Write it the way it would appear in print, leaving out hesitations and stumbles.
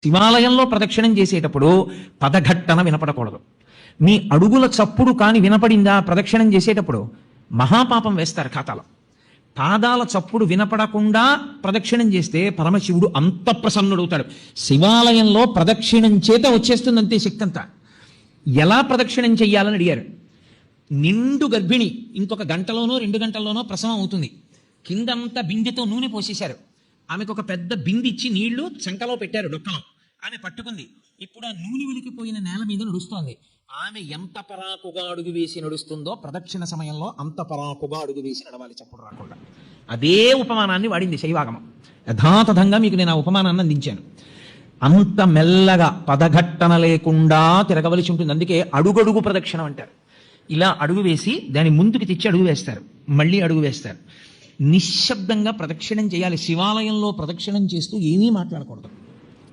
శివాలయంలో ప్రదక్షిణం చేసేటప్పుడు పదఘట్టన వినపడకూడదు. మీ అడుగుల చప్పుడు కాని వినపడిందా ప్రదక్షిణం చేసేటప్పుడు మహాపాపం వేస్తారు ఖాతాలో. పాదాల చప్పుడు వినపడకుండా ప్రదక్షిణం చేస్తే పరమశివుడు అంత ప్రసన్నుడవుతాడు. శివాలయంలో ప్రదక్షిణం చేత వచ్చేస్తుంది అంతే శక్తి అంతా. ఎలా ప్రదక్షిణం చెయ్యాలని అడిగారు. నిండు గర్భిణి, ఇంకొక గంటలోనో 2 గంటల్లోనో ప్రసవం అవుతుంది. కిందంతా బిందెతో నూనె పోసేశారు. ఆమెకు ఒక పెద్ద బింది ఇచ్చి నీళ్లు చంకలో పెట్టారు, డొక్కలో. ఆమె పట్టుకుంది. ఇప్పుడు ఆ నూనె వెలికిపోయిన నేల మీద నడుస్తోంది. ఆమె ఎంత పరాకుగా అడుగు వేసి నడుస్తుందో ప్రదక్షిణ సమయంలో అంత పరాకుగా అడుగు వేసి నడవాలి, చప్పుడు రాకుండా. అదే ఉపమానాన్ని వాడింది శైవాగమం. యథాతథంగా మీకు నేను ఆ ఉపమానాన్ని అందించాను. అంత మెల్లగా పదఘట్టన లేకుండా తిరగవలసి ఉంటుంది. అందుకే అడుగడుగు ప్రదక్షిణం అంటారు. ఇలా అడుగు వేసి దాని ముందుకు తెచ్చి అడుగు వేస్తారు, మళ్ళీ అడుగు వేస్తారు. నిశ్శబ్దంగా ప్రదక్షిణం చేయాలి. శివాలయంలో ప్రదక్షిణం చేస్తూ ఏమీ మాట్లాడకూడదు.